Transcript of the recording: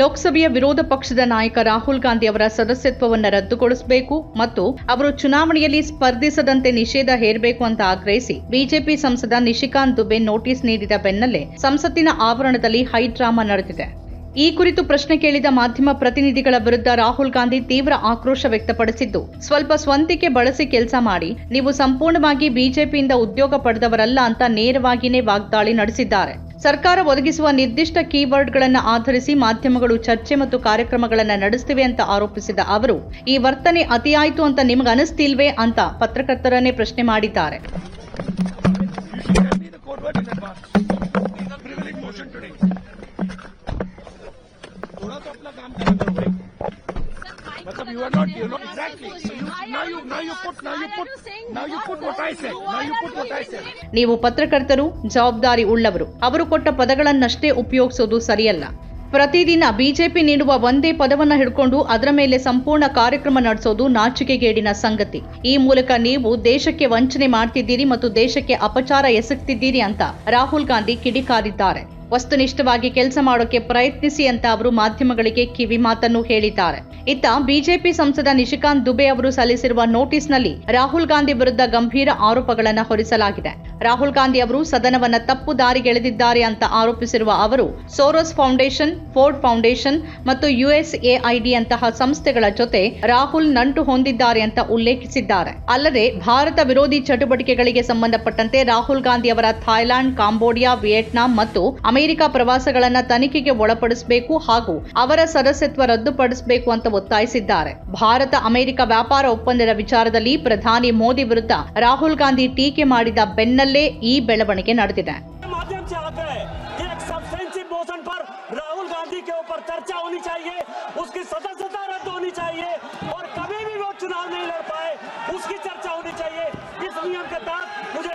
ಲೋಕಸಭೆಯ ವಿರೋಧ ಪಕ್ಷದ ನಾಯಕ ರಾಹುಲ್ ಗಾಂಧಿ ಅವರ ಸದಸ್ಯತ್ವವನ್ನು ರದ್ದುಗೊಳಿಸಬೇಕು ಮತ್ತು ಅವರು ಚುನಾವಣೆಯಲ್ಲಿ ಸ್ಪರ್ಧಿಸದಂತೆ ನಿಷೇಧ ಹೇರಬೇಕು ಅಂತ ಆಗ್ರಹಿಸಿ ಬಿಜೆಪಿ ಸಂಸದ ನಿಶಿಕಾಂತ್ ದುಬೆ ನೋಟಿಸ್ ನೀಡಿದ ಬೆನ್ನಲ್ಲೇ ಸಂಸತ್ತಿನ ಆವರಣದಲ್ಲಿ ಹೈಡ್ರಾಮಾ ನಡೆದಿದೆ. ಈ ಕುರಿತು ಪ್ರಶ್ನೆ ಕೇಳಿದ ಮಾಧ್ಯಮ ಪ್ರತಿನಿಧಿಗಳ ವಿರುದ್ಧ ರಾಹುಲ್ ಗಾಂಧಿ ತೀವ್ರ ಆಕ್ರೋಶ ವ್ಯಕ್ತಪಡಿಸಿದ್ದು, ಸ್ವಲ್ಪ ಸ್ವಂತಿಕೆ ಬಳಸಿ ಕೆಲಸ ಮಾಡಿ, ನೀವು ಸಂಪೂರ್ಣವಾಗಿ ಬಿಜೆಪಿಯಿಂದ ಉದ್ಯೋಗ ಪಡೆದವರಲ್ಲ ಅಂತ ನೇರವಾಗಿಯೇ ವಾಗ್ದಾಳಿ ನಡೆಸಿದ್ದಾರೆ. ಸರ್ಕಾರ ಒದಗಿಸುವ ನಿರ್ದಿಷ್ಟ ಕೀವರ್ಡ್ಗಳನ್ನು ಆಧರಿಸಿ ಮಾಧ್ಯಮಗಳು ಚರ್ಚೆ ಮತ್ತು ಕಾರ್ಯಕ್ರಮಗಳನ್ನು ನಡೆಸುತ್ತಿವೆ ಅಂತ ಆರೋಪಿಸಿದ ಅವರು, ಈ ವರ್ತನೆ ಅತಿಯಾಯಿತು ಅಂತ ನಿಮಗೆ ಅನಿಸ್ತಿಲ್ವೇ ಅಂತ ಪತ್ರಕರ್ತರನ್ನೇ ಪ್ರಶ್ನೆ ಮಾಡಿದ್ದಾರೆ. You are not, you know, exactly. Now you put what I said. Now you put what I said. ನೀವು ಪತ್ರಕರ್ತರು ಜವಾಬ್ದಾರಿ ಉಳ್ಳವರು. ಅವರು ಕೊಟ್ಟ ಪದಗಳನ್ನಷ್ಟೇ ಉಪಯೋಗಿಸೋದು ಸರಿಯಲ್ಲ. ಪ್ರತಿದಿನ ಬಿಜೆಪಿ ನೀಡುವ ಒಂದೇ ಪದವನ್ನ ಹಿಡ್ಕೊಂಡು ಅದರ ಮೇಲೆ ಸಂಪೂರ್ಣ ಕಾರ್ಯಕ್ರಮ ನಡೆಸೋದು ನಾಚಿಕೆಗೇಡಿನ ಸಂಗತಿ. ಈ ಮೂಲಕ ನೀವು ದೇಶಕ್ಕೆ ವಂಚನೆ ಮಾಡ್ತಿದ್ದೀರಿ ಮತ್ತು ದೇಶಕ್ಕೆ ಅಪಚಾರ ಎಸಗ್ತಿದ್ದೀರಿ ಅಂತ ರಾಹುಲ್ ಗಾಂಧಿ ಕಿಡಿಕಾರಿದ್ದಾರೆ. ವಸ್ತುನಿಷ್ಠವಾಗಿ ಕೆಲಸ ಮಾಡೋಕೆ ಪ್ರಯತ್ನಿಸಿ ಅಂತ ಅವರು ಮಾಧ್ಯಮಗಳಿಗೆ ಕಿವಿ ಮಾತನ್ನು ಹೇಳಿದ್ದಾರೆ. ಇತ್ತ ಬಿಜೆಪಿ ಸಂಸದ ನಿಶಿಕಾಂತ್ ದುಬೆ ಅವರು ಸಲ್ಲಿಸಿರುವ ನೋಟಿಸ್ನಲ್ಲಿ ರಾಹುಲ್ ಗಾಂಧಿ ವಿರುದ್ಧ ಗಂಭೀರ ಆರೋಪಗಳನ್ನು ಹೊರಿಸಲಾಗಿದೆ. ರಾಹುಲ್ ಗಾಂಧಿ ಅವರು ಸದನವನ್ನ ತಪ್ಪು ದಾರಿಗೆಳೆದಿದ್ದಾರೆ ಅಂತ ಆರೋಪಿಸಿರುವ ಅವರು ಸೋರೋಸ್ ಫೌಂಡೇಶನ್, ಫೋರ್ಡ್ ಫೌಂಡೇಶನ್ ಮತ್ತು USAID ಅಂತಹ ಸಂಸ್ಥೆಗಳ ಜೊತೆ ರಾಹುಲ್ ನಂಟು ಹೊಂದಿದ್ದಾರೆ ಅಂತ ಉಲ್ಲೇಖಿಸಿದ್ದಾರೆ. ಅಲ್ಲದೆ ಭಾರತ ವಿರೋಧಿ ಚಟುವಟಿಕೆಗಳಿಗೆ ಸಂಬಂಧಪಟ್ಟಂತೆ ರಾಹುಲ್ ಗಾಂಧಿ ಅವರ ಥಾಯ್ಲೆಂಡ್, ಕಾಂಬೋಡಿಯಾ, ವಿಯೆಟ್ನಾಂ ಮತ್ತು ಅಮೆರಿಕ ಪ್ರವಾಸಗಳನ್ನ ತನಿಖೆಗೆ ಒಳಪಡಿಸಬೇಕು ಹಾಗೂ ಅವರ ಸದಸ್ಯತ್ವ ರದ್ದುಪಡಿಸಬೇಕು ಅಂತ ಒತ್ತಾಯಿಸಿದ್ದಾರೆ. ಭಾರತ ಅಮೆರಿಕ ವ್ಯಾಪಾರ ಒಪ್ಪಂದದ ವಿಚಾರದಲ್ಲಿ ಪ್ರಧಾನಿ ಮೋದಿ ವಿರುದ್ಧ ರಾಹುಲ್ ಗಾಂಧಿ ಟೀಕೆ ಮಾಡಿದ ಬೆನ್ನಲ್ಲೇ ಈ ಬೆಳವಣಿಗೆ ನಡೆದಿದೆ. राहुल गांधी के ऊपर चर्चा होनी चाहिए, उसकी सदस्यता रद्द होनी चाहिए और कभी भी वो चुनाव नहीं लड़ पाए उसकी चर्चा होनी चाहिए. इस नियम के तहत मुझे